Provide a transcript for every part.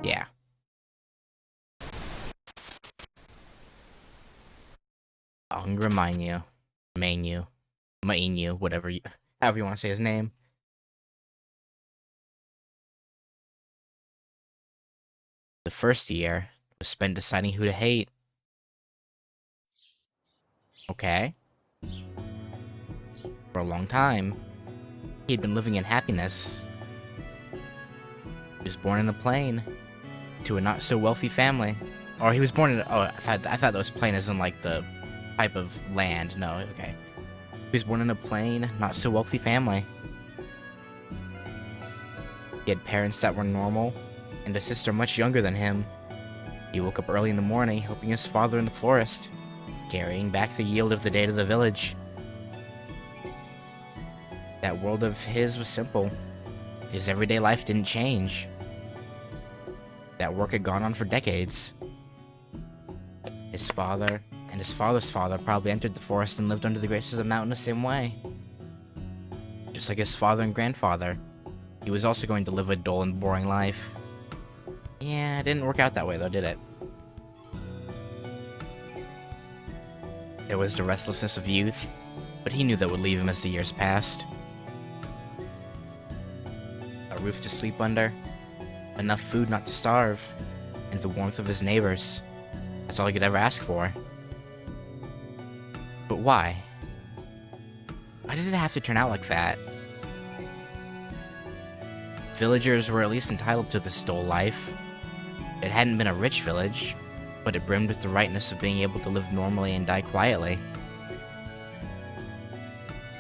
Yeah. Angra Mainyu, however you want to say his name. The first year was spent deciding who to hate. Okay. For a long time, he'd been living in happiness. He was born in a plane to a not so wealthy family. Or he was born in I thought that was plane as in like the type of land. No, okay. He was born in a plain, not so wealthy family. He had parents that were normal, and a sister much younger than him. He woke up early in the morning, helping his father in the forest, carrying back the yield of the day to the village. That world of his was simple. His everyday life didn't change. That work had gone on for decades. His father and his father's father probably entered the forest and lived under the graces of the mountain the same way. Just like his father and grandfather, he was also going to live a dull and boring life. Yeah, it didn't work out that way though, did it? There was the restlessness of youth, but he knew that would leave him as the years passed. A roof to sleep under, enough food not to starve, and the warmth of his neighbors. That's all he could ever ask for. But why? Why did it have to turn out like that? Villagers were at least entitled to this dull life. It hadn't been a rich village, but it brimmed with the rightness of being able to live normally and die quietly.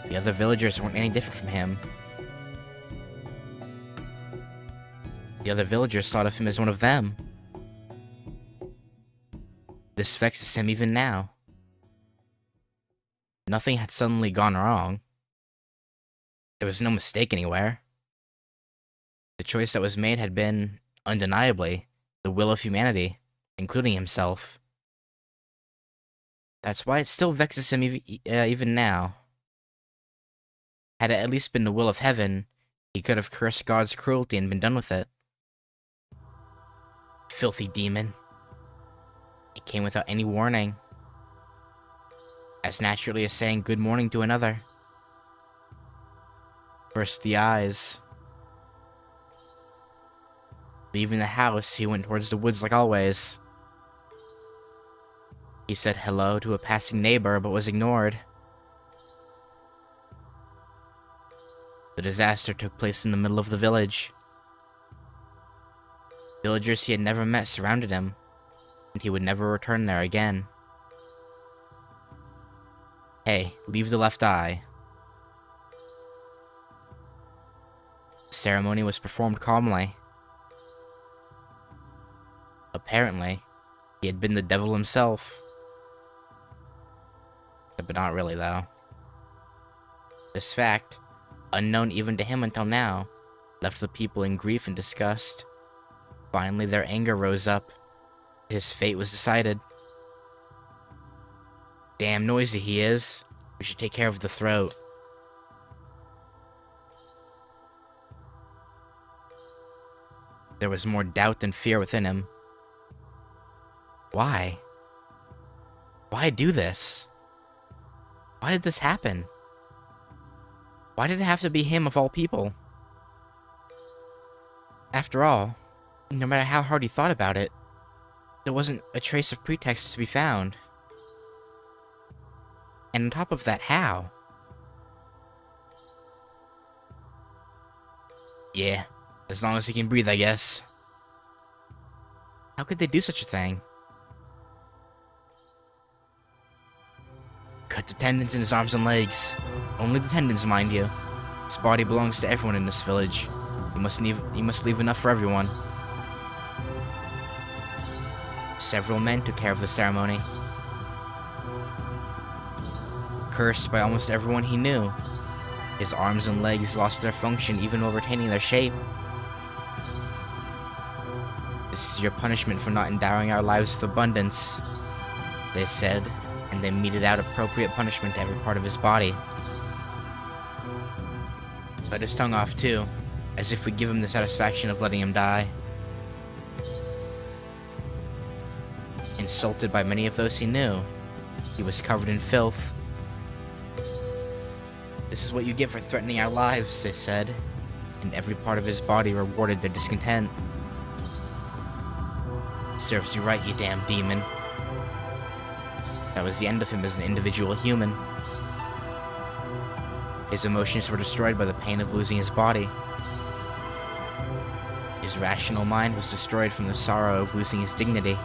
The other villagers weren't any different from him. The other villagers thought of him as one of them. This vexes him even now. Nothing had suddenly gone wrong. There was no mistake anywhere. The choice that was made had been, undeniably, the will of humanity, including himself. That's why it still vexes him even now. Had it at least been the will of heaven, he could have cursed God's cruelty and been done with it. Filthy demon. It came without any warning. As naturally as saying good morning to another. First the eyes. Leaving the house, he went towards the woods like always. He said hello to a passing neighbor, but was ignored. The disaster took place in the middle of the village. Villagers he had never met surrounded him, and he would never return there again. Hey, leave the left eye. The ceremony was performed calmly. Apparently, he had been the devil himself. But not really, though. This fact, unknown even to him until now, left the people in grief and disgust. Finally, their anger rose up. His fate was decided. Damn noisy he is. We should take care of the throat. There was more doubt than fear within him. Why? Why do this? Why did this happen? Why did it have to be him of all people? After all, no matter how hard he thought about it, there wasn't a trace of pretext to be found. And on top of that, how? Yeah, as long as he can breathe, I guess. How could they do such a thing? Cut the tendons in his arms and legs. Only the tendons, mind you. His body belongs to everyone in this village. He must leave enough for everyone. Several men took care of the ceremony. Cursed by almost everyone he knew, his arms and legs lost their function even while retaining their shape. This is your punishment for not endowing our lives with abundance, they said, and they meted out appropriate punishment to every part of his body. Cut his tongue off too, as if we give him the satisfaction of letting him die. Insulted by many of those he knew, he was covered in filth. "This is what you get for threatening our lives," they said, and every part of his body rewarded their discontent. "Serves you right, you damn demon." That was the end of him as an individual human. His emotions were destroyed by the pain of losing his body. His rational mind was destroyed from the sorrow of losing his dignity.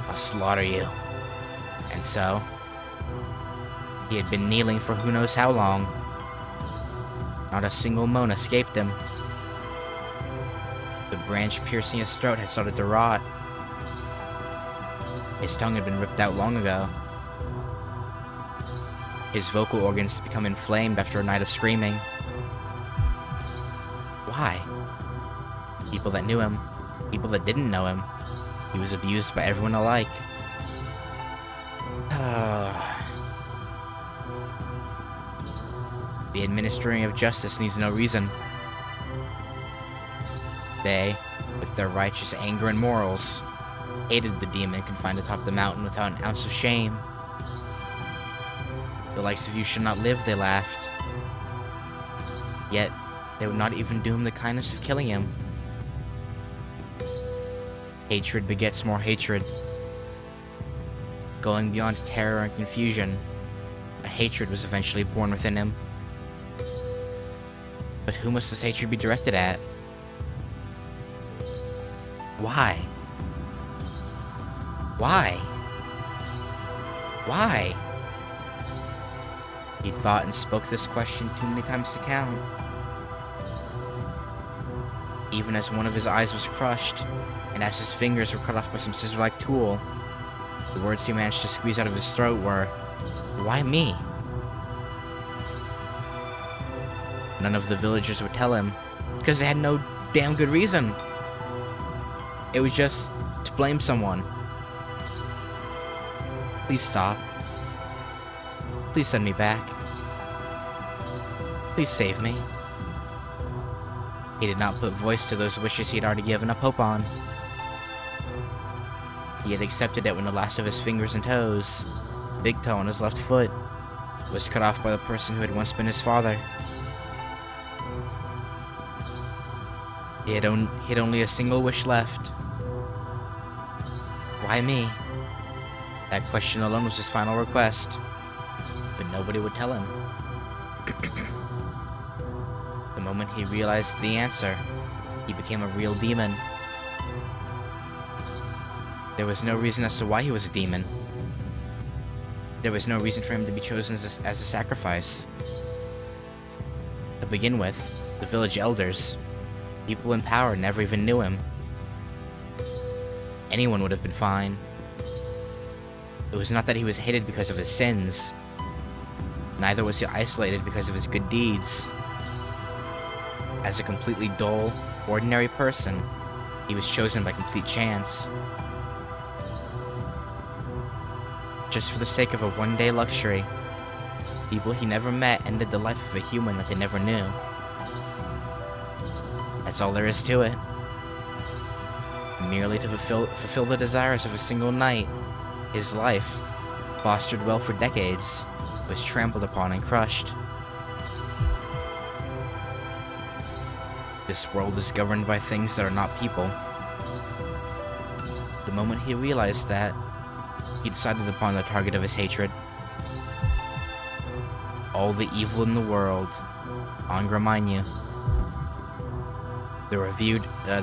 "I'll slaughter you." And so, he had been kneeling for who knows how long. Not a single moan escaped him. The branch piercing his throat had started to rot. His tongue had been ripped out long ago. His vocal organs had become inflamed after a night of screaming. Why? People that knew him, people that didn't know him, he was abused by everyone alike. The administering of justice needs no reason. They, with their righteous anger and morals, hated the demon confined atop the mountain without an ounce of shame. "The likes of you should not live," they laughed. Yet, they would not even do him the kindness of killing him. Hatred begets more hatred. Going beyond terror and confusion, a hatred was eventually born within him. But who must this hatred be directed at? Why? Why? Why? He thought and spoke this question too many times to count. Even as one of his eyes was crushed, and as his fingers were cut off by some scissor-like tool, the words he managed to squeeze out of his throat were, "Why me?" None of the villagers would tell him, because they had no damn good reason. It was just to blame someone. "Please stop. Please send me back. Please save me." He did not put voice to those wishes he had already given up hope on. He had accepted it when the last of his fingers and toes, big toe on his left foot, was cut off by the person who had once been his father. He had only a single wish left. Why me? That question alone was his final request, but nobody would tell him. The moment he realized the answer, he became a real demon. There was no reason as to why he was a demon. There was no reason for him to be chosen as a sacrifice. To begin with, the village elders, people in power, never even knew him. Anyone would have been fine. It was not that he was hated because of his sins. Neither was he isolated because of his good deeds. As a completely dull, ordinary person, he was chosen by complete chance. Just for the sake of a one-day luxury, people he never met ended the life of a human that they never knew. That's all there is to it. Merely to fulfill the desires of a single night, his life, fostered well for decades, was trampled upon and crushed. This world is governed by things that are not people. The moment he realized that, he decided upon the target of his hatred. All the evil in the world, Angra Mainyu. The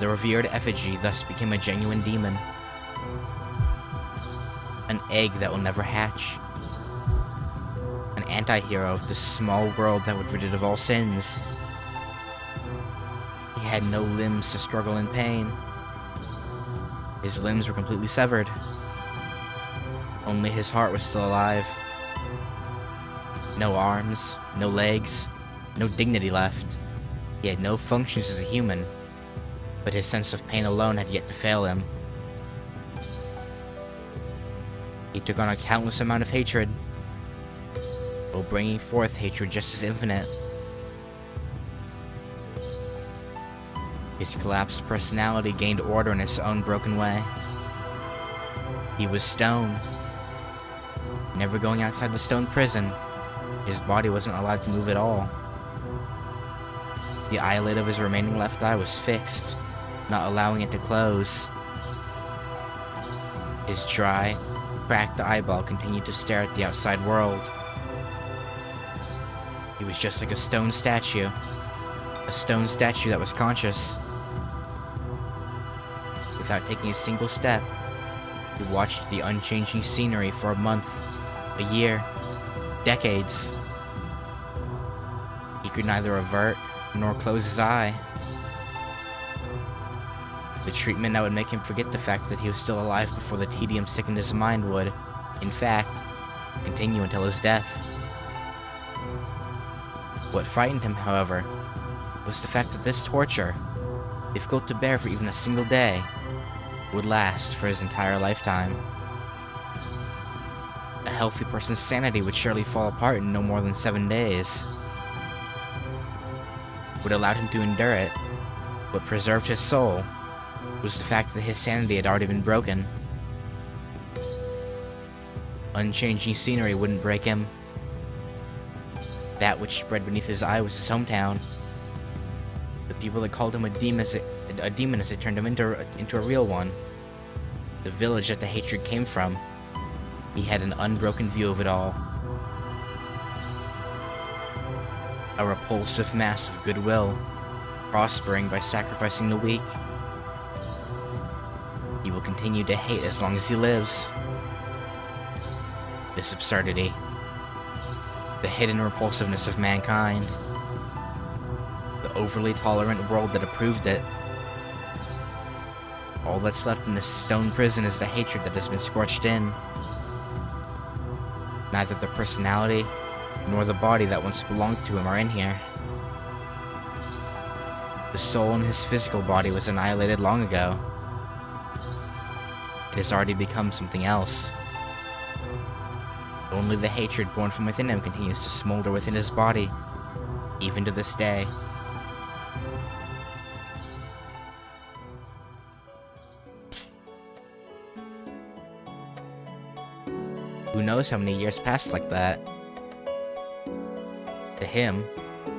revered effigy thus became a genuine demon. An egg that will never hatch. An anti-hero of this small world that would rid it of all sins. He had no limbs to struggle in pain. His limbs were completely severed. Only his heart was still alive. No arms, no legs, no dignity left. He had no functions as a human, but his sense of pain alone had yet to fail him. He took on a countless amount of hatred, while bringing forth hatred just as infinite. His collapsed personality gained order in its own broken way. He was stone. Never going outside the stone prison, his body wasn't allowed to move at all. The eyelid of his remaining left eye was fixed, not allowing it to close. His dry, cracked eyeball continued to stare at the outside world. He was just like a stone statue that was conscious. Without taking a single step, he watched the unchanging scenery for a month, a year, decades. He could neither avert nor close his eye. The treatment that would make him forget the fact that he was still alive before the tedium sickened his mind would, in fact, continue until his death. What frightened him, however, was the fact that this torture, difficult to bear for even a single day, would last for his entire lifetime. A healthy person's sanity would surely fall apart in no more than 7 days. What allowed him to endure it, what preserved his soul, was the fact that his sanity had already been broken. Unchanging scenery wouldn't break him. That which spread beneath his eye was his hometown. The people that called him a demon as it turned him into a real one. The village that the hatred came from. He had an unbroken view of it all. A repulsive mass of goodwill, prospering by sacrificing the weak. He will continue to hate as long as he lives. This absurdity. The hidden repulsiveness of mankind. The overly tolerant world that approved it. All that's left in this stone prison is the hatred that has been scorched in. Neither the personality nor the body that once belonged to him are in here. The soul in his physical body was annihilated long ago. It has already become something else. Only the hatred born from within him continues to smolder within his body, even to this day. Who knows how many years passed like that? To him,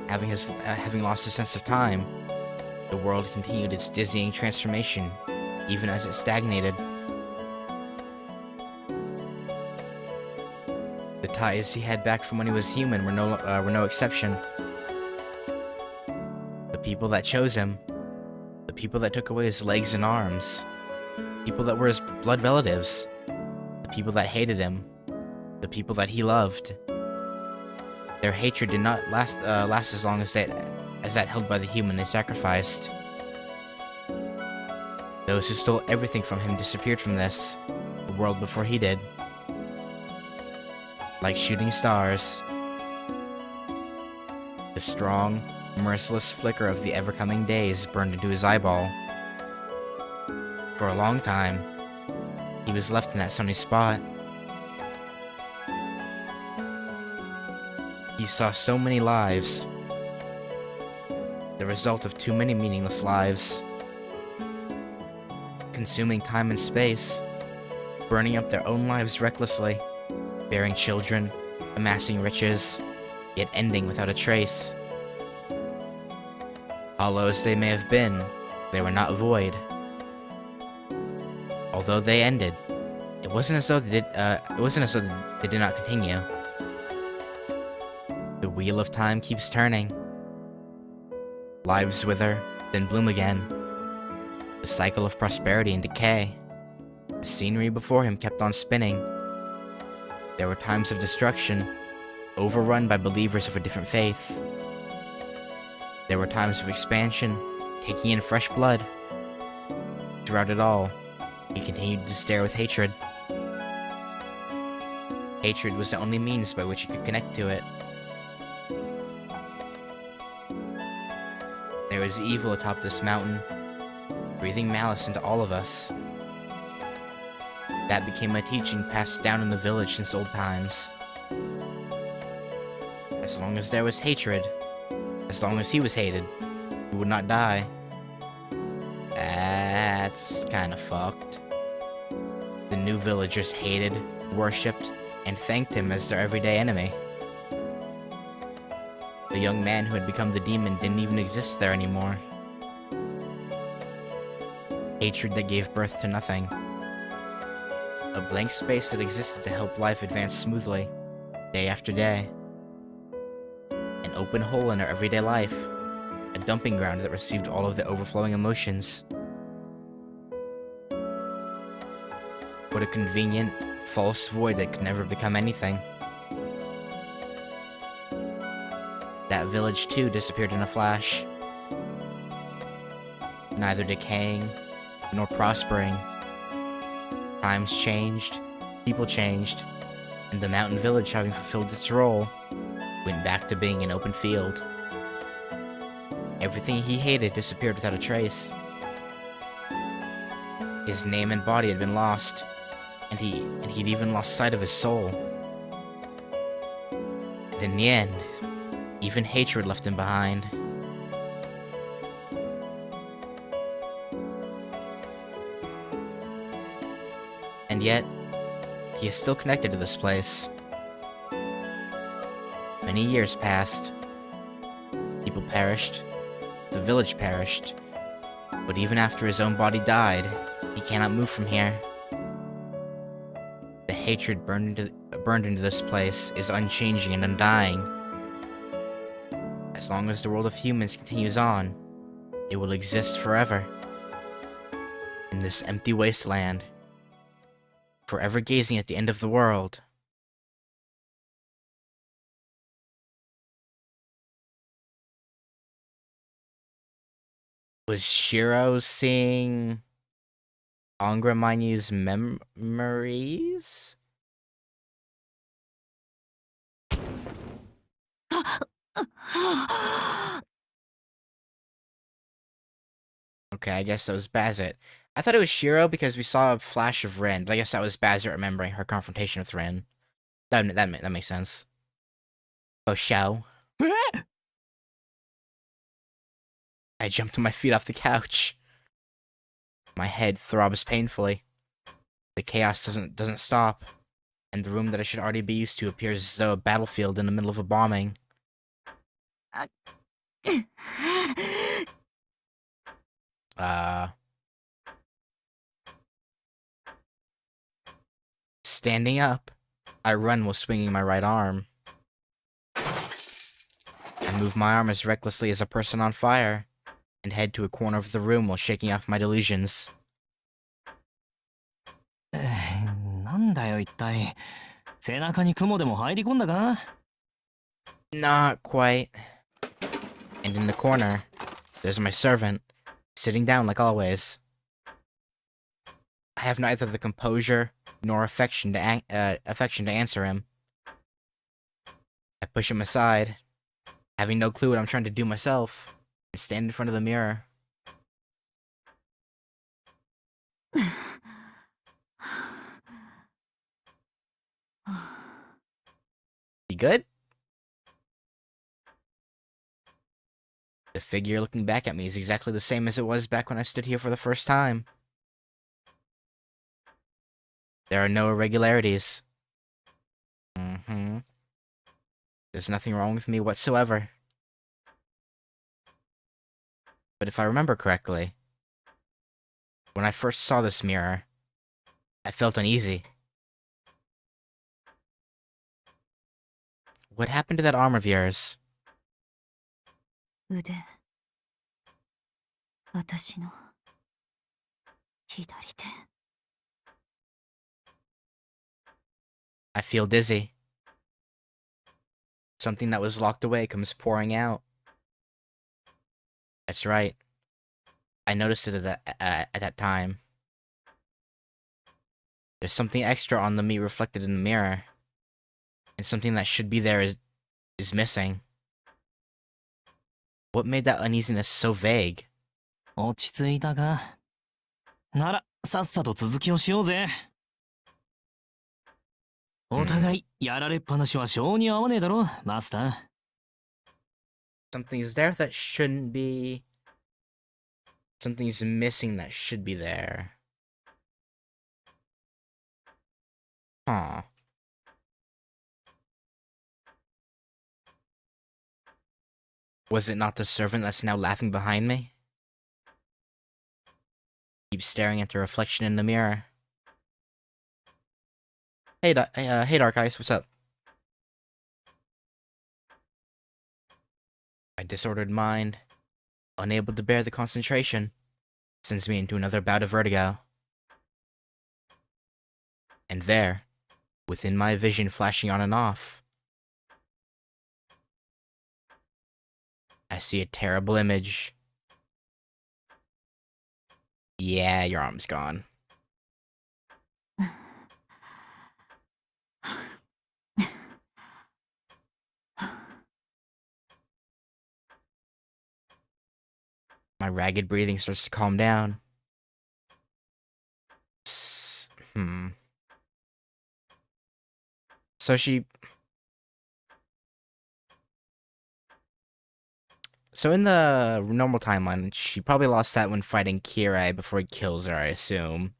having lost his sense of time, the world continued its dizzying transformation, even as it stagnated. The ties he had back from when he was human were no exception. The people that chose him, the people that took away his legs and arms, people that were his blood relatives, the people that hated him, the people that he loved. Their hatred did not last as long as that held by the human they sacrificed. Those who stole everything from him disappeared from the world before he did. Like shooting stars. The strong, merciless flicker of the ever-coming days burned into his eyeball. For a long time, he was left in that sunny spot. He saw so many lives, the result of too many meaningless lives, consuming time and space, burning up their own lives recklessly, bearing children, amassing riches, yet ending without a trace. Hollow as they may have been, they were not void. Although they ended, it wasn't as though they did not continue. The wheel of time keeps turning. Lives wither, then bloom again. The cycle of prosperity and decay. The scenery before him kept on spinning. There were times of destruction, overrun by believers of a different faith. There were times of expansion, taking in fresh blood. Throughout it all, he continued to stare with hatred. Hatred was the only means by which he could connect to it. There is evil atop this mountain, breathing malice into all of us. That became a teaching passed down in the village since old times. As long as there was hatred, as long as he was hated, he would not die. That's kind of fucked. The new villagers hated, worshipped, and thanked him as their everyday enemy. The young man who had become the demon didn't even exist there anymore. Hatred that gave birth to nothing. A blank space that existed to help life advance smoothly, day after day. An open hole in our everyday life. A dumping ground that received all of the overflowing emotions. What a convenient, false void that could never become anything. That village too disappeared in a flash. Neither decaying, nor prospering. Times changed, people changed, and the mountain village, having fulfilled its role, went back to being an open field. Everything he hated disappeared without a trace. His name and body had been lost, and he'd even lost sight of his soul. And in the end, even hatred left him behind. And yet, he is still connected to this place. Many years passed. People perished. The village perished. But even after his own body died, he cannot move from here. The hatred burned into this place is unchanging and undying. As long as the world of humans continues on, it will exist forever. In this empty wasteland. Forever gazing at the end of the world. Was Shiro seeing Angra Mainyu's memories? Okay, I guess that was Bazett. I thought it was Shiro because we saw a flash of Rin, but I guess that was Bazett remembering her confrontation with Rin. That makes sense. Oh, Shao. I jumped to my feet off the couch. My head throbs painfully. The chaos doesn't stop, and the room that I should already be used to appears as though a battlefield in the middle of a bombing. Standing up, I run while swinging my right arm. I move my arm as recklessly as a person on fire, and head to a corner of the room while shaking off my delusions. なんだよ一体。背中に雲でも入り込んだか? Not quite. And in the corner, there's my servant, sitting down like always. I have neither the composure nor affection to answer him. I push him aside, having no clue what I'm trying to do myself, and stand in front of the mirror. You good? The figure looking back at me is exactly the same as it was back when I stood here for the first time. There are no irregularities. There's nothing wrong with me whatsoever. But if I remember correctly, when I first saw this mirror, I felt uneasy. What happened to that arm of yours? 腕、私の左手。 I feel dizzy. Something that was locked away comes pouring out. That's right. I noticed it at that time. There's something extra on the me reflected in the mirror. And something that should be there is missing. What made that uneasiness so vague? 落ち着いたか? なら、さっさと続きをしようぜ。お互い、やられっぱなしは性に合わねえだろ、マスター。Something is there that shouldn't be. Something's missing that should be there. Huh. Was it not the servant that's now laughing behind me? Keep staring at the reflection in the mirror. Hey, hey, Dark Ice, what's up? My disordered mind, unable to bear the concentration, sends me into another bout of vertigo. And there, within my vision flashing on and off, I see a terrible image. Yeah, your arm's gone. My ragged breathing starts to calm down. So So in the normal timeline, she probably lost that when fighting Kirai before he kills her, I assume.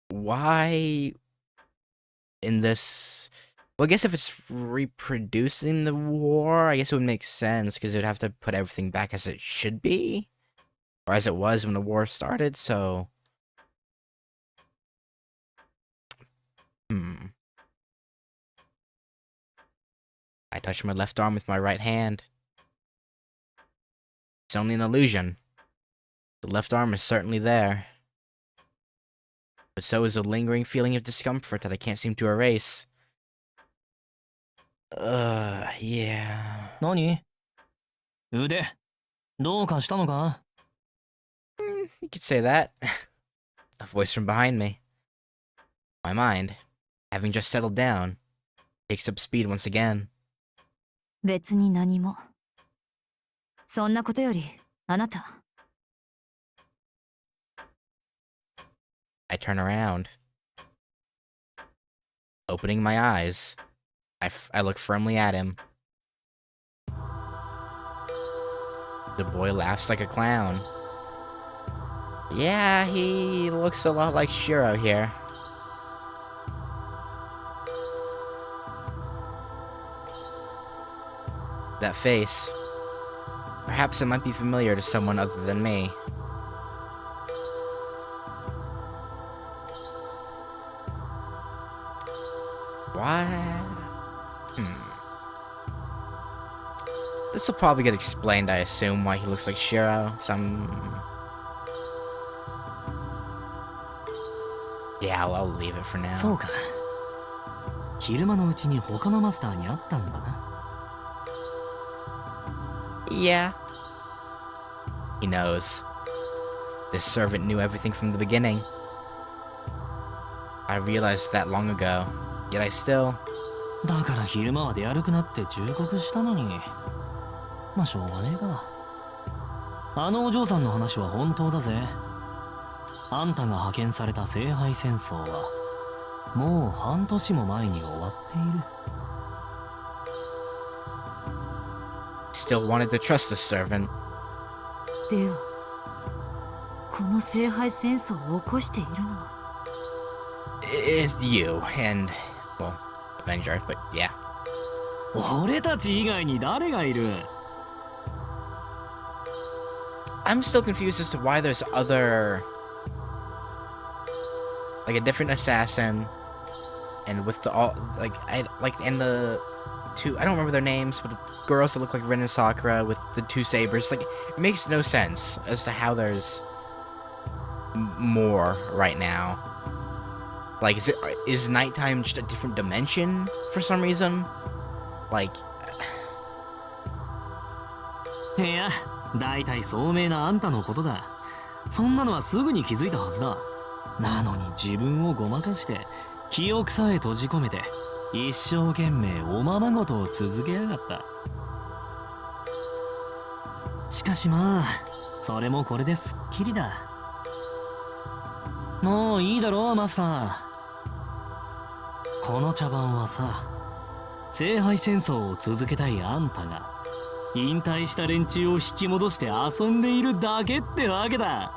Why in this... Well, I guess if it's reproducing the war, I guess it would make sense, because it would have to put everything back as it should be. Or as it was when the war started, so... I touch my left arm with my right hand. It's only an illusion. The left arm is certainly there. But so is a lingering feeling of discomfort that I can't seem to erase. Yeah. 何？腕、どうかしたのか？ You could say that. A voice from behind me. My mind, having just settled down, takes up speed once again. 別に何も。そんなことより、あなた。I turn around. Opening my eyes, I look firmly at him. The boy laughs like a clown. Yeah, he looks a lot like Shiro here. That face. Perhaps it might be familiar to someone other than me. Why? This will probably get explained, I assume, why he looks like Shiro. Yeah, I'll leave it for now. そうか。昼間のうちに他のマスターに会ったんだな。Yeah. He knows. This servant knew everything from the beginning. I realized that long ago, yet I still... だから昼間は出歩くなって忠告したのに。まあしょうがねえか。あのお嬢さんの話は本当だぜ。あんたが派遣された聖杯戦争はもう半年も前に終わっている。Still wanted to trust the servant. では、この聖杯戦争を起こしているのは It's you and, well, Avenger, but yeah. 俺たち以外に誰がいる？ I'm still confused as to why there's other... Like a different assassin, and with the all and the two, I don't remember their names, but the girls that look like Rin and Sakura with the two sabers. Like, it makes no sense as to how there's more right now. Like, is nighttime just a different dimension for some reason? Like, いや、大体聡明なあんたのことだ。そんなのはすぐに気づいたはずだ。なのに自分をごまかして記憶さえ閉じ込めて一生懸命おままごとを続けやがった。しかしまあそれもこれですっきりだ。もういいだろうマスター。この茶番はさ、聖杯戦争を続けたいあんたが引退した連中を引き戻して遊んでいるだけってわけだ。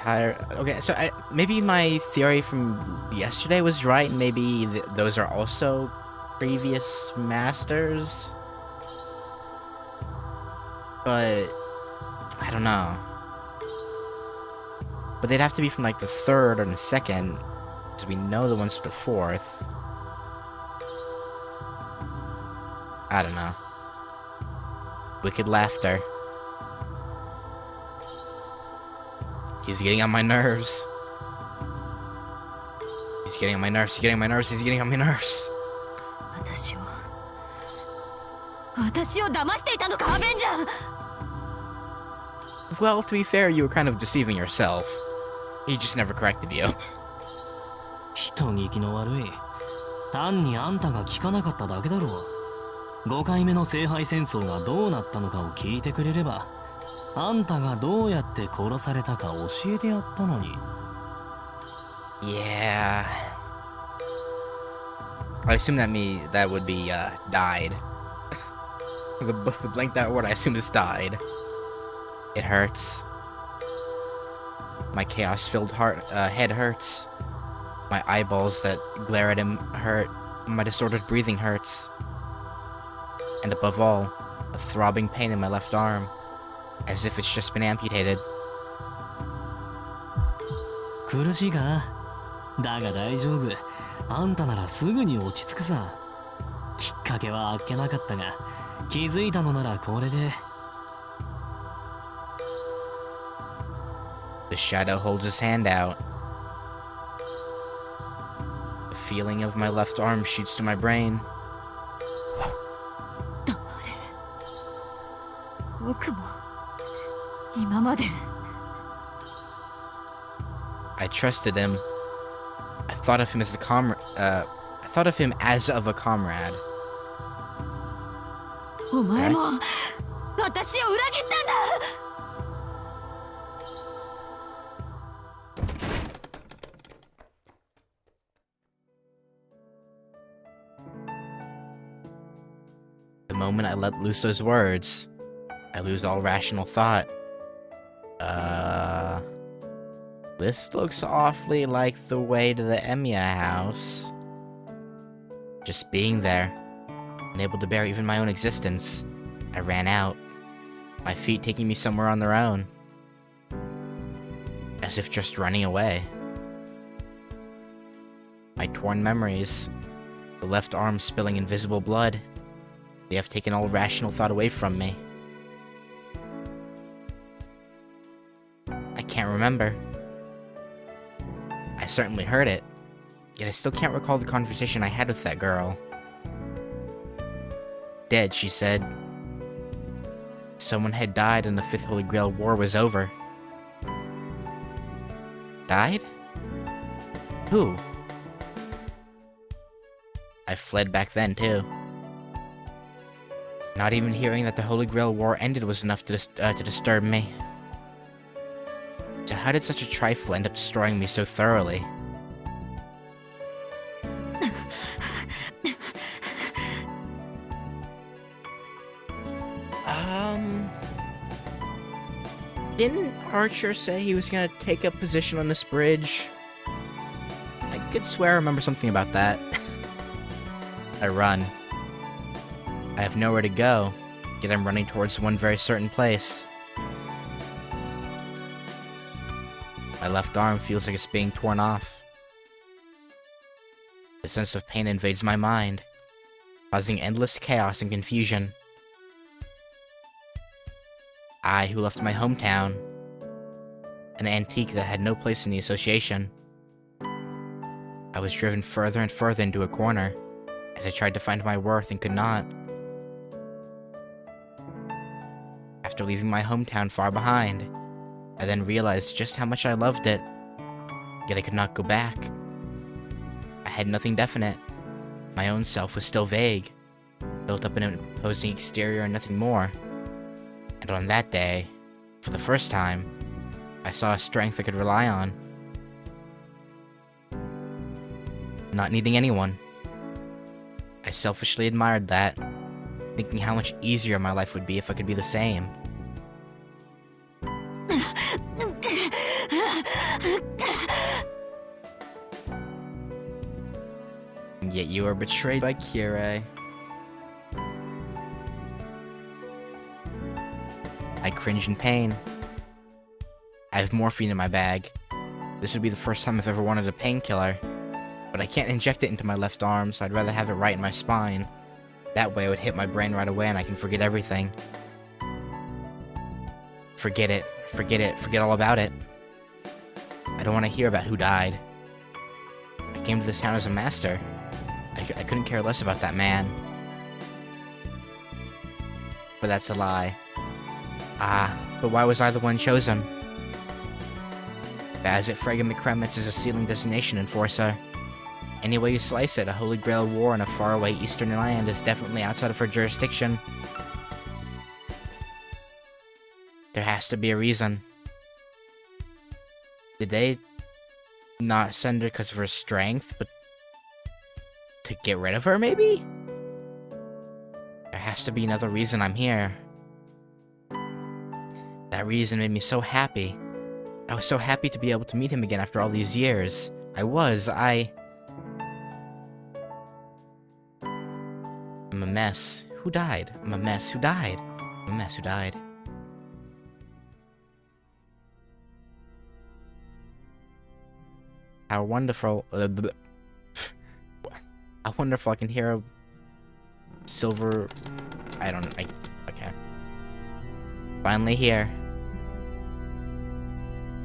Okay, so maybe my theory from yesterday was right. Maybe those are also previous masters. But I don't know. But they'd have to be from like the third or the second, because we know the ones from the fourth. I don't know. Wicked laughter. He's getting on my nerves. He's getting on my nerves. He's getting on my nerves. He's getting on my nerves. 私を騙していたのか、アベンジャー。Well, to be fair, you were kind of deceiving yourself. He just never corrected you. 人聞きの悪い。単にあんたが聞かなかっただけだろう。5回目の聖杯戦争がどうなったのかを聞いてくれれば、あんたがどうやって殺されたか教えてやったのに。Yeah. I assume that would be, died. the blanked out word I assume is died. It hurts. My chaos-filled head hurts. My eyeballs that glare at him hurt. My distorted breathing hurts. And above all, a throbbing pain in my left arm, as if it's just been amputated. 苦しいか？だが大丈夫。あんたならすぐに落ち着くさ。きっかけはあっけなかったが、気づいたのならこれで。The shadow holds his hand out. The feeling of my left arm shoots to my brain. 黙れ。僕も今まで。I trusted him. I thought of him as I thought of him as of a comrade. お前も私を裏切ったんだ。The moment I let loose those words, I lose all rational thought. This looks awfully like the way to the Emiya house. Just being there, unable to bear even my own existence, I ran out, my feet taking me somewhere on their own, as if just running away. My torn memories, the left arm spilling invisible blood, they have taken all rational thought away from me. I can't remember. I certainly heard it, yet I still can't recall the conversation I had with that girl. Dead, she said. Someone had died and the Fifth Holy Grail War was over. Died? Who? I fled back then, too. Not even hearing that the Holy Grail War ended was enough to disturb me. So how did such a trifle end up destroying me so thoroughly? Didn't Archer say he was gonna take up position on this bridge? I could swear I remember something about that. I run. I have nowhere to go, yet I'm running towards one very certain place. My left arm feels like it's being torn off. The sense of pain invades my mind, causing endless chaos and confusion. I, who left my hometown, an antique that had no place in the association. I was driven further and further into a corner, as I tried to find my worth and could not. After leaving my hometown far behind, I then realized just how much I loved it, yet I could not go back. I had nothing definite. My own self was still vague, built up in an imposing exterior and nothing more. And on that day, for the first time, I saw a strength I could rely on. Not needing anyone. I selfishly admired that, thinking how much easier my life would be if I could be the same. And yet you were betrayed by Kirei. I cringe in pain. I have morphine in my bag. This would be the first time I've ever wanted a painkiller, but I can't inject it into my left arm, so I'd rather have it right in my spine. That way it would hit my brain right away and I can forget everything. Forget it, forget all about it. I don't want to hear about who died. I came to this town as a master. I couldn't care less about that man. But that's a lie. But why was I the one chosen? Bazett Frege McCremitz is a sealing designation enforcer. Any way you slice it, a Holy Grail war in a faraway eastern land is definitely outside of her jurisdiction. There has to be a reason. Did they not send her because of her strength, but to get rid of her, maybe? There has to be another reason I'm here. That reason made me so happy. I was so happy to be able to meet him again after all these years. I'm a mess. Who died? I'm a mess. Who died? I'm a mess. Who died? How wonderful. How wonderful I can hear a silver... okay. Finally here.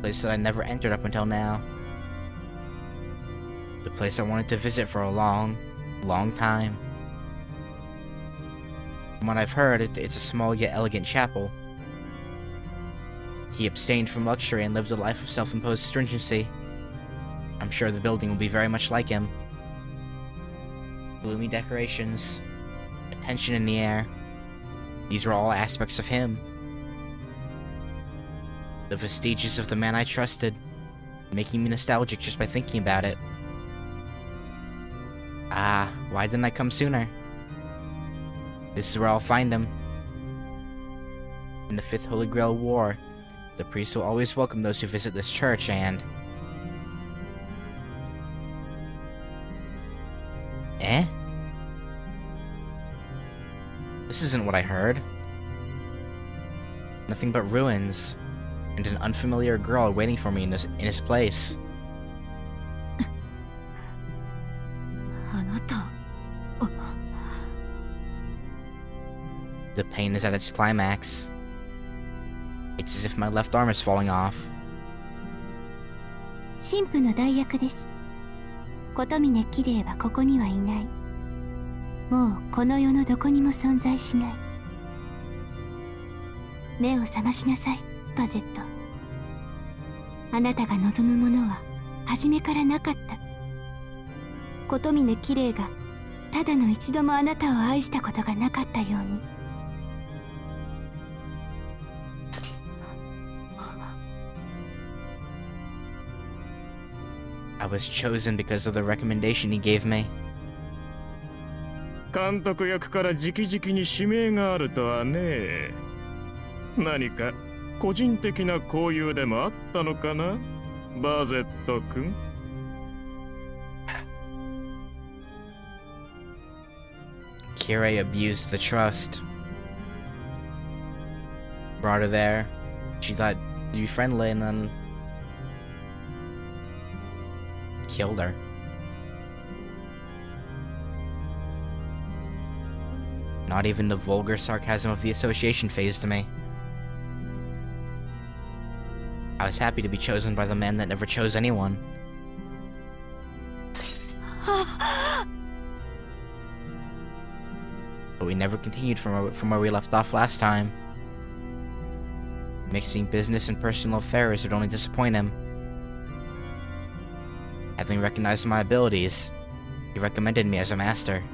Place that I never entered up until now. The place I wanted to visit for a long, long time. From what I've heard, it's a small yet elegant chapel. He abstained from luxury and lived a life of self-imposed stringency. I'm sure the building will be very much like him. Gloomy decorations, tension in the air. These were all aspects of him. The vestiges of the man I trusted, making me nostalgic just by thinking about it. Why didn't I come sooner? This is where I'll find him. In the 5th Holy Grail War, the priest will always welcome those who visit this church and... This isn't what I heard. Nothing but ruins, and an unfamiliar girl waiting for me in his place. The pain is at its climax. It's as if my left arm is falling off. 神父の代役です。琴峰綺麗はここにはいない。もうこの世のどこにも存在しない。目を覚ましなさい、バゼット。あなたが望むものは初めからなかった。琴峰綺麗がただの一度もあなたを愛したことがなかったように。I was chosen because of the recommendation he gave me. 監督役から直々に指名があるとはね。何か個人的な交友でもあったのかな、バゼット君。Kirei abused the trust. Brought her there. She thought you'd be friendly and then killed her. Not even the vulgar sarcasm of the association fazed me. I was happy to be chosen by the man that never chose anyone. But we never continued from where we left off last time. Mixing business and personal affairs would only disappoint him. Having recognized my abilities, he recommended me as a master.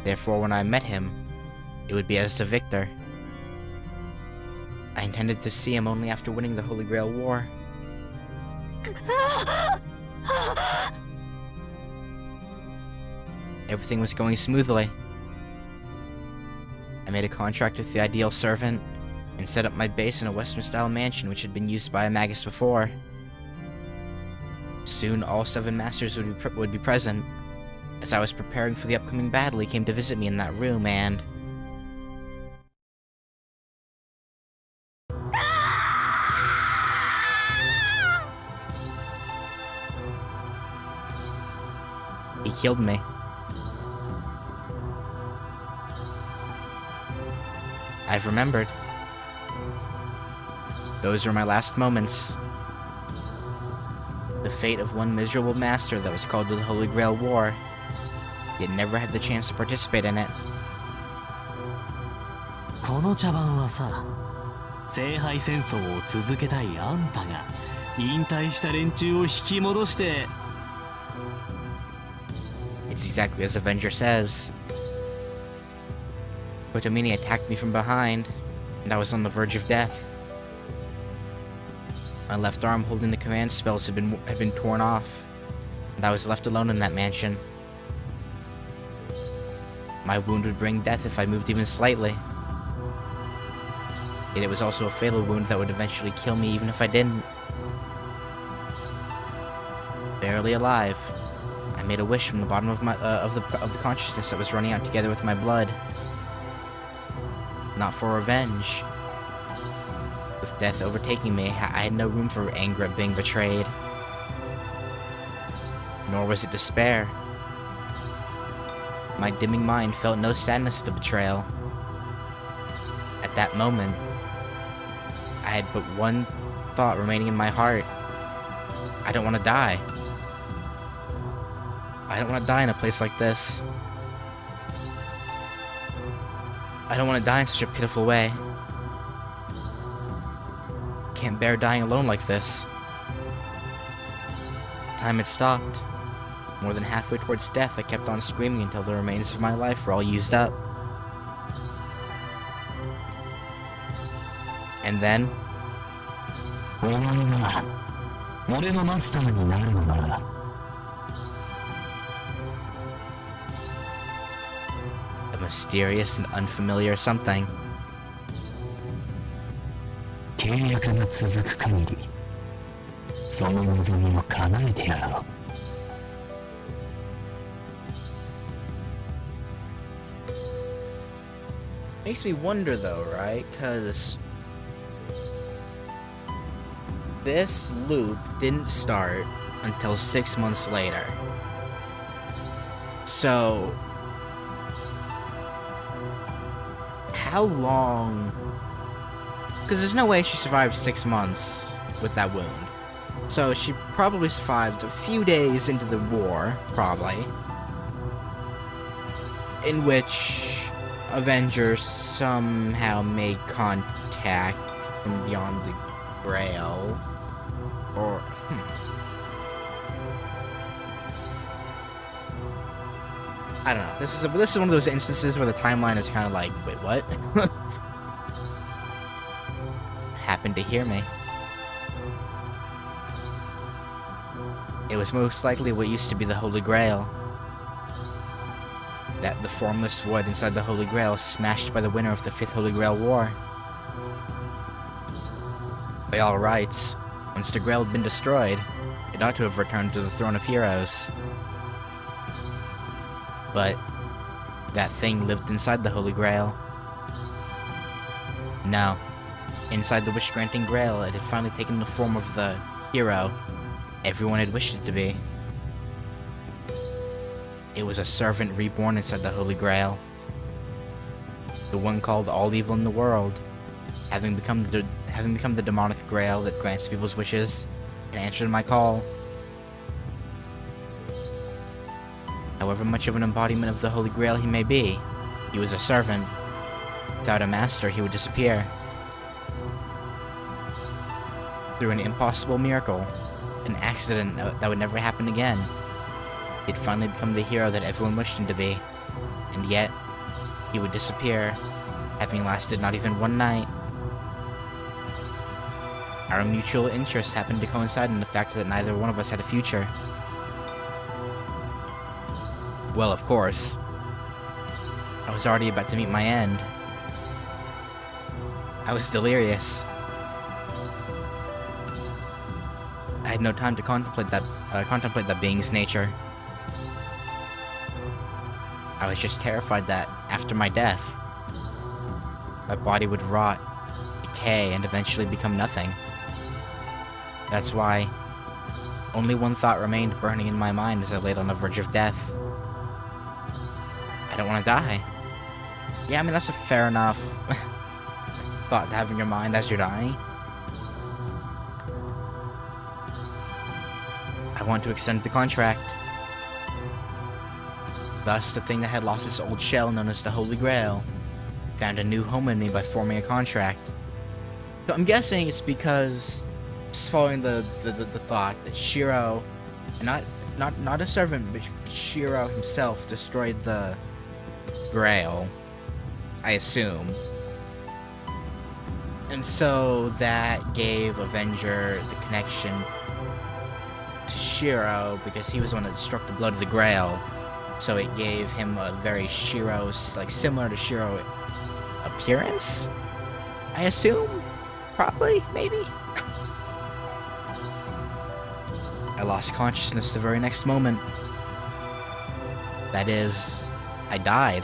Therefore, when I met him, it would be as the victor. I intended to see him only after winning the Holy Grail War. everything was going smoothly. I made a contract with the ideal servant and set up my base in a Western-style mansion which had been used by a magus before. Soon all 7 masters would be present. As I was preparing for the upcoming battle, he came to visit me in that room and... he killed me. I've remembered. Those were my last moments. The fate of one miserable master that was called to the Holy Grail War, yet never had the chance to participate in it. この茶番はさ、聖杯戦争を続けたいあんたが引退した連中を引き戻して。 It's exactly as Avenger says. Kotomini attacked me from behind, and I was on the verge of death. My left arm holding the command spells had been torn off, and I was left alone in that mansion. My wound would bring death if I moved even slightly. Yet it was also a fatal wound that would eventually kill me even if I didn't. Barely alive, I made a wish from the bottom of my of the consciousness that was running out together with my blood. Not for revenge. With death overtaking me, I had no room for anger at being betrayed. Nor was it despair. My dimming mind felt no sadness at the betrayal. At that moment, I had but one thought remaining in my heart. I don't want to die. I don't want to die in a place like this. I don't want to die in such a pitiful way. Can't bear dying alone like this. Time had stopped. More than halfway towards death, I kept on screaming until the remains of my life were all used up. And then... a mysterious and unfamiliar something. Makes me wonder though, right? Because this loop didn't start until 6 months later. So how long? Because there's no way she survived 6 months with that wound. So she probably survived a few days into the war, probably, in which Avengers somehow made contact from beyond the Grail, or I don't know. This is one of those instances where the timeline is kind of like, wait, what? Happened to hear me. It was most likely what used to be the Holy Grail. That the formless void inside the Holy Grail smashed by the winner of the 5th Holy Grail War. By all rights, once the Grail had been destroyed, it ought to have returned to the Throne of Heroes. But that thing lived inside the Holy Grail. No. Inside the wish-granting Grail, it had finally taken the form of the hero everyone had wished it to be. It was a servant reborn inside the Holy Grail. The one called all evil in the world, having become the demonic Grail that grants people's wishes, and answered my call. However much of an embodiment of the Holy Grail he may be, he was a servant. Without a master, he would disappear. Through an impossible miracle, an accident that would never happen again, he'd finally become the hero that everyone wished him to be. And yet, he would disappear, having lasted not even one night. Our mutual interests happened to coincide in the fact that neither one of us had a future. Well, of course. I was already about to meet my end. I was delirious. I had no time to contemplate that being's nature. I was just terrified that, after my death, my body would rot, decay, and eventually become nothing. That's why only one thought remained burning in my mind as I laid on the verge of death. I don't want to die. Yeah, I mean, that's a fair enough thought to have in your mind as you're dying. I want to extend the contract. Thus, the thing that had lost its old shell, known as the Holy Grail, found a new home in me by forming a contract. So I'm guessing it's because it's following the thought that Shiro, and not a servant, but Shiro himself destroyed the Grail, I assume. And so that gave Avenger the connection to Shiro because he was the one that struck the blow to the Grail. So it gave him a very similar to Shiro appearance, I assume? Probably? Maybe? I lost consciousness the very next moment. That is, I died.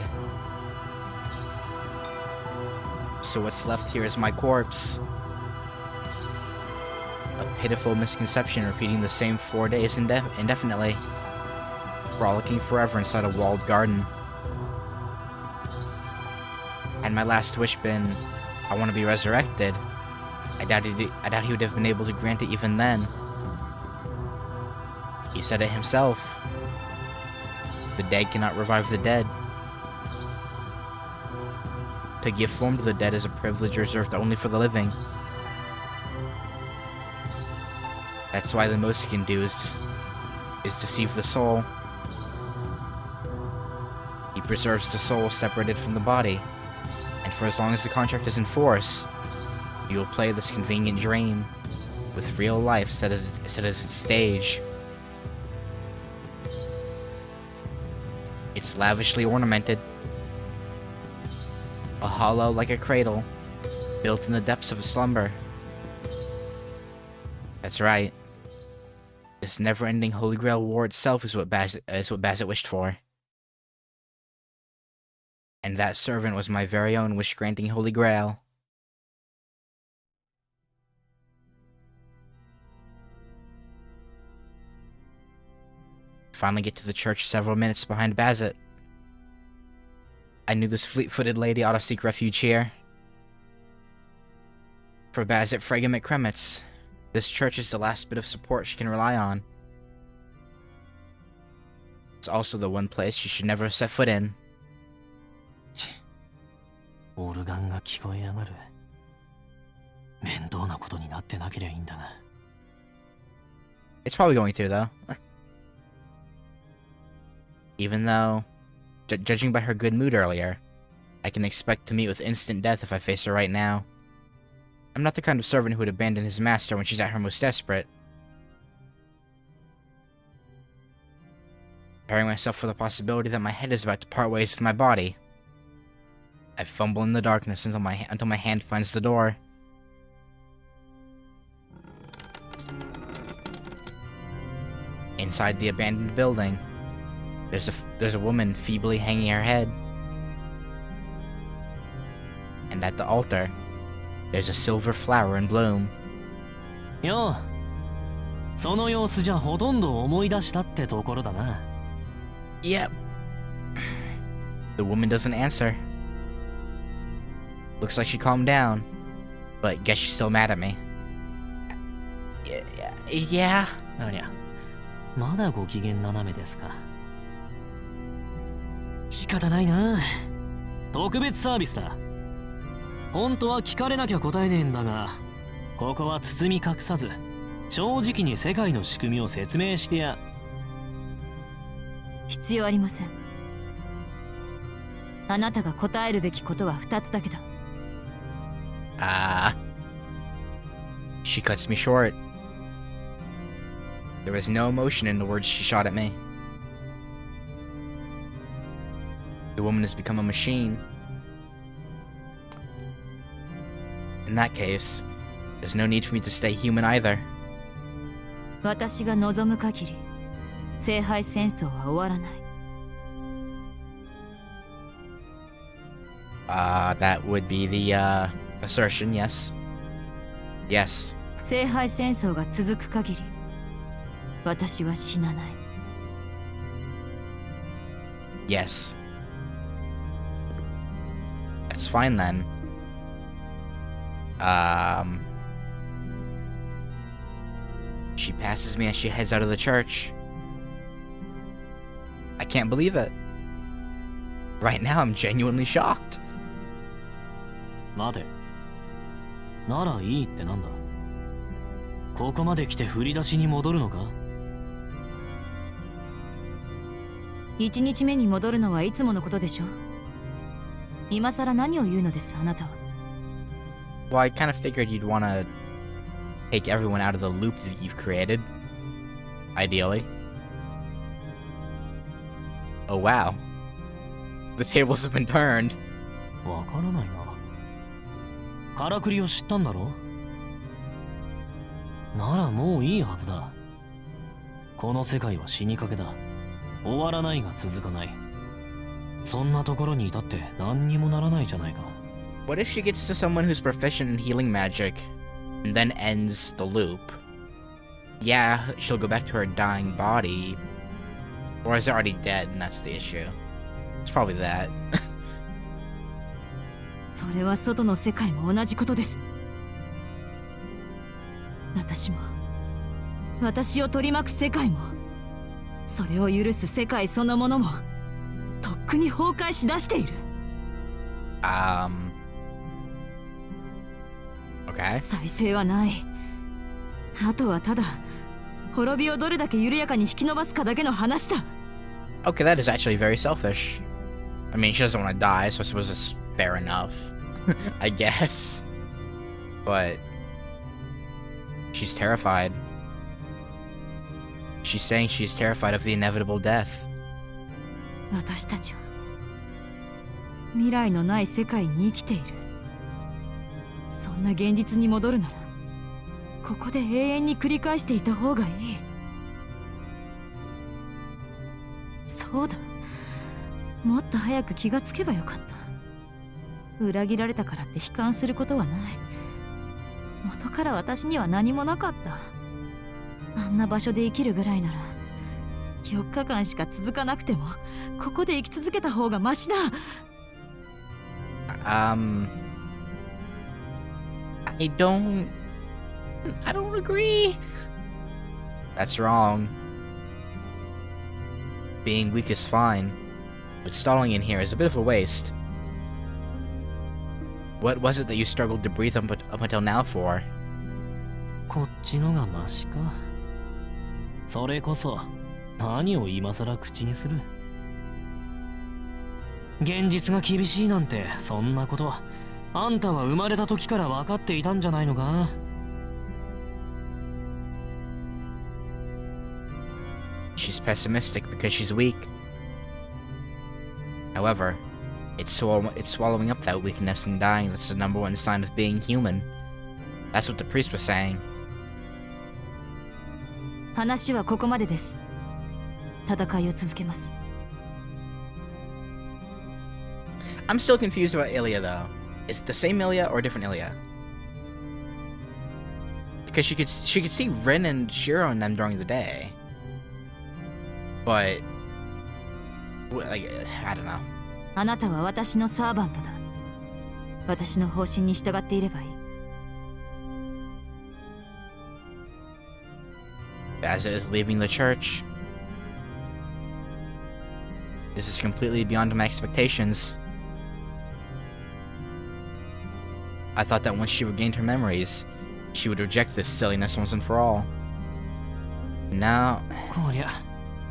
So what's left here is my corpse. A pitiful misconception repeating the same 4 days indefinitely. Frolicking forever inside a walled garden. Had my last wish been, I want to be resurrected, I doubt he would have been able to grant it even then. He said it himself. The dead cannot revive the dead. To give form to the dead is a privilege reserved only for the living. That's why the most he can do is deceive the soul. He preserves the soul separated from the body, and for as long as the contract is in force, you will play this convenient dream, with real life set as its stage. It's lavishly ornamented, a hollow like a cradle, built in the depths of a slumber. That's right. This never-ending Holy Grail war itself is what Bazett wished for. And that servant was my very own wish-granting Holy Grail. Finally get to the church several minutes behind Bazett. I knew this fleet-footed lady ought to seek refuge here. For Bazett Frege McCremitz, this church is the last bit of support she can rely on. It's also the one place she should never set foot in. オルガンが聞こえやがる。面倒なことになってなけりゃいいんだが。It's probably going to, though. Even though, judging by her good mood earlier, I can expect to meet with instant death if I face her right now. I'm not the kind of servant who would abandon his master when she's at her most desperate. Preparing myself for the possibility that my head is about to part ways with my body. I fumble in the darkness until my hand finds the door. Inside the abandoned building, there's a woman feebly hanging her head. And at the altar, there's a silver flower in bloom. よう、その様子じゃほとんど思い出したってところだな。Yep. The woman doesn't answer. Looks like she calmed down, but guess she's still mad at me. Yeah. ありゃ、まだご機嫌斜めですか。仕方ないな。特別サービスだ。本当は聞かれなきゃ答えねえんだが、ここは包み隠さず、正直に世界の仕組みを説明してや。必要ありません。あなたが答えるべきことは2つだけだ。She cuts me short. There was no emotion in the words she shot at me. The woman has become a machine. In that case, there's no need for me to stay human either. 私が望む限り聖杯戦争は終わらない。That would be the assertion, yes. Yes. 聖杯戦争が続く限り私は死なない。Yes. That's fine then. She passes me as she heads out of the church. I can't believe it. Right now, I'm genuinely shocked. 待て。ならいいってなんだ。ここまで来て振り出しに戻るのか？1日目に戻るのはいつものことでしょ。今さら何を言うのですあなたは。Well, I kind of figured you'd want to take everyone out of the loop that you've created. Ideally. Oh, wow. The tables have been turned. わからないな。からくりを知ったんだろ？ならもういいはずだ。この世界は死にかけだ。終わらないが続かない。そんなところにいたって何にもならないじゃないか。What if she gets to someone who's proficient in healing magic and then ends the loop? Yeah, she'll go back to her dying body. Or is it already dead and that's the issue? It's probably that. それは外の世界も同じことです。私も私を取り巻く世界もそれを許す世界そのものもとっくに崩壊しだしている。Okay. 再生はない。あとはただ滅びをどれだけ緩やかに引き伸ばすかだけの話だ。Okay, that is actually very selfish. I mean, she doesn't want to die, so I suppose it's fair enough. I guess. But she's terrified. She's saying she's terrified of the inevitable death. 私たちは未来のない世界に生きている。そんな現実に戻るならここで永遠に繰り返していた方がいい。そうだ、もっと早く気がつけばよかった。裏切られたからって悲観することはない。元から私には何もなかった。あんな場所で生きるぐらいなら4日間しか続かなくてもここで生き続けた方がマシだ。I don't agree. That's wrong. Being weak is fine, but stalling in here is a bit of a waste. What was it that you struggled to breathe up until now for? こっちのがマシか。それこそ何を今さら口にする。現実が厳しいなんてそんなことあんたは生まれた時から分かっていたんじゃないのか。She's pessimistic because she's weak. However, it's swallowing up that weakness and dying that's the number one sign of being human. That's what the priest was saying. 話はここまでです。戦いを続けます。I'm still confused about Ilya though. Is it the same Ilya or a different Ilya? Because she could see Rin and Shiro and them during the day. But like, I don't know. あなたは私のサーバントだ。私の方針に従っていればいい。Bazett is leaving the church. This is completely beyond my expectations. I thought that once she regained her memories, she would reject this silliness once and for all. Now... こりゃ、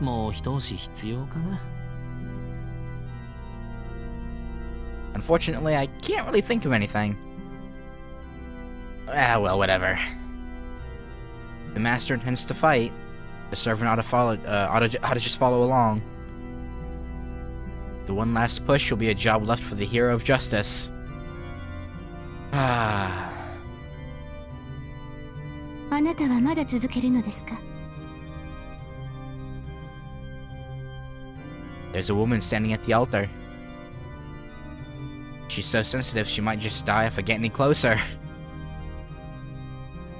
もう一押し必要かな。Unfortunately, I can't really think of anything. Ah, well, whatever. The master intends to fight. The servant ought to just follow along. The one last push will be a job left for the hero of justice. Ah. あなたはまだ続けるのですか？ There's a woman standing at the altar. She's so sensitive she might just die if I get any closer.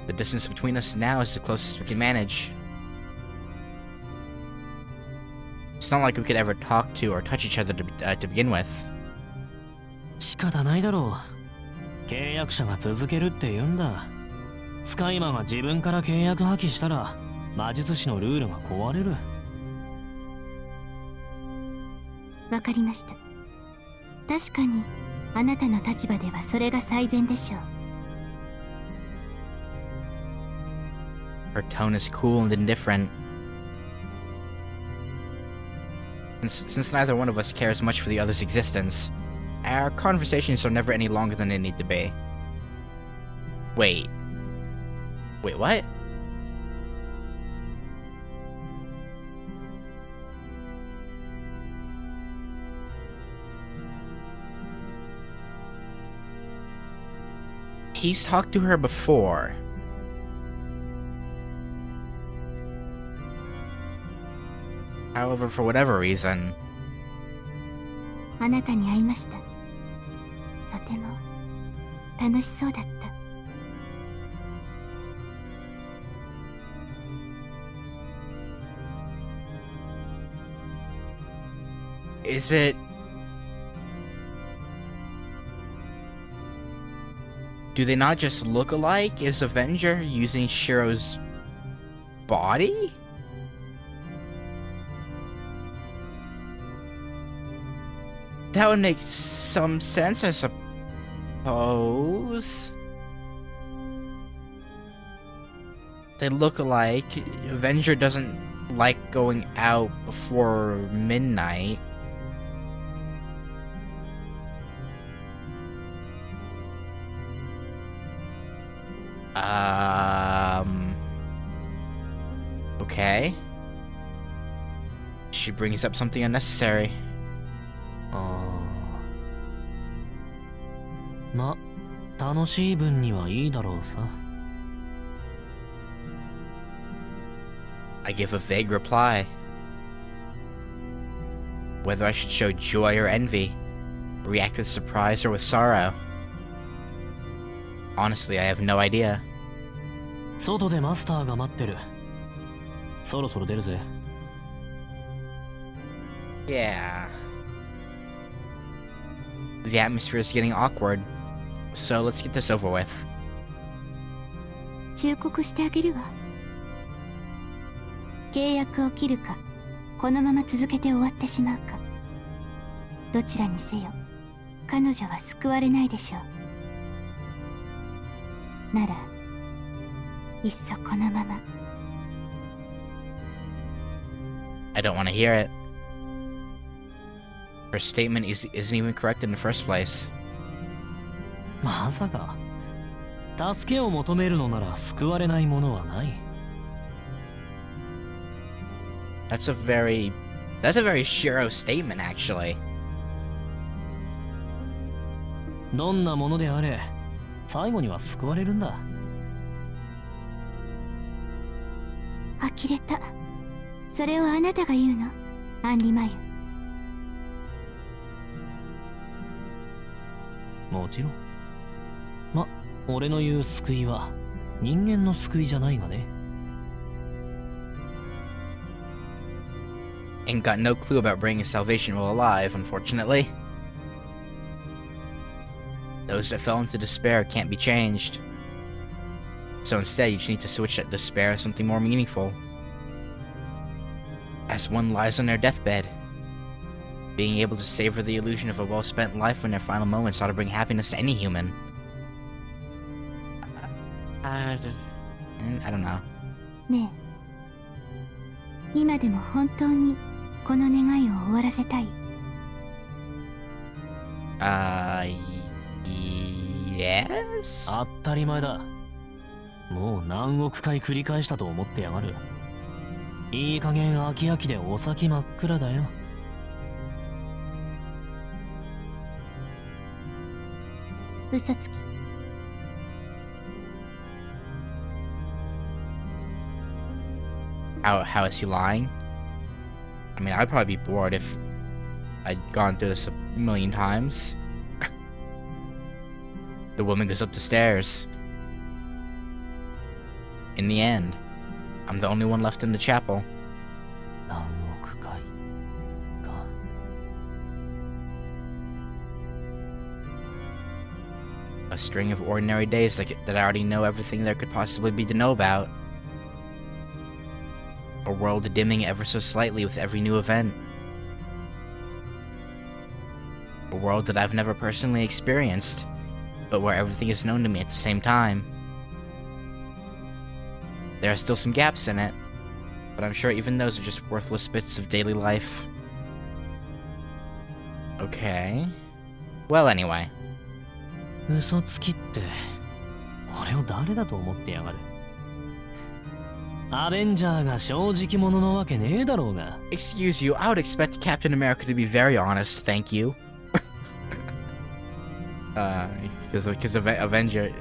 The distance between us now is the closest we can manage. It's not like we could ever talk to or touch each other to begin with. 仕方ないだろう。契約者が続けるって言うんだ。使い魔が自分から契約破棄したら魔術師のルールが壊れる。わかりました。確かにあなたの立場ではそれが最善でしょう。 Her tone is cool and indifferent. Since neither one of us cares much for the other's existence, our conversations are never any longer than they need to be. Wait, what? He's talked to her before. However, for whatever reason, あなたに会いました。とても楽しそうだった。 is it... Do they not just look alike? Is Avenger using Shiro's body? That would make some sense, I suppose. They look alike. Avenger doesn't like going out before midnight. Okay. She brings up something unnecessary. ま、楽しい分にはいいだろうさ。 I give a vague reply. Whether I should show joy or envy, react with surprise or with sorrow. Honestly, I have no idea. 外でマスターが待ってる。そろそろ出るぜ。 Yeah. The atmosphere is getting awkward, so let's get this over with. 忠告してあげるわ。契約を切るか、このまま続けて終わってしまうか。どちらにせよ、彼女は救われないでしょう。なら、いっそこのまま。 I don't want to hear it. Her statement isn't even correct in the first place. まさか、助けを求めるのなら救われないものはない。 That's a very Shiro statement, actually. どんなものであれ、最後には救われるんだ。呆れた。それをあなたが言うの？アンリマユ。もちろん。ま、俺の言う救いは人間の救いじゃないがね。 Ain't got no clue about bringing salvation while alive, unfortunately. Those that fell into despair can't be changed. So instead, you just need to switch that despair to something more meaningful. As one lies on their deathbed, being able to savor the illusion of a well-spent life in their final moments ought to bring happiness to any human. I don't know. ねえ、今でも本当にこの願いを終わらせたい？ Yes? 当たり前だ。もう何億回繰り返したと思ってやがる。いい加減飽き飽きでお先真っ暗だよ。嘘つき。How is he lying? I mean, I'd probably be bored if I'd gone through this a million times. The woman goes up the stairs. In the end, I'm the only one left in the chapel. 何億回か。 A string of ordinary days that I already know everything there could possibly be to know about. A world dimming ever so slightly with every new event. A world that I've never personally experienced, but where everything is known to me at the same time. There are still some gaps in it, but I'm sure even those are just worthless bits of daily life. Okay. Well, anyway. 嘘つきって、俺を誰だと思ってやがる。アベンジャーが正直者のわけねえだろうが。Excuse you, I would expect Captain America to be very honest, thank you. Because Avenger...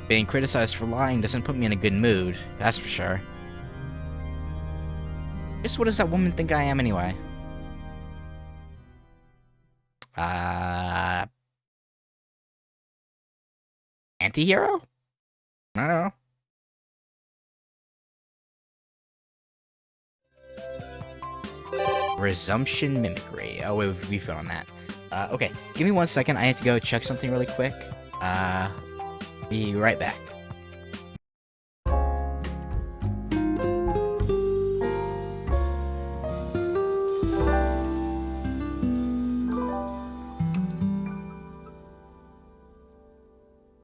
Being criticized for lying doesn't put me in a good mood, that's for sure. Just what does that woman think I am anyway? Anti-hero? I don't know. Resumption mimicry. Oh, we found that. Okay, give me 1 second. I need to go check something really quick. Be right back.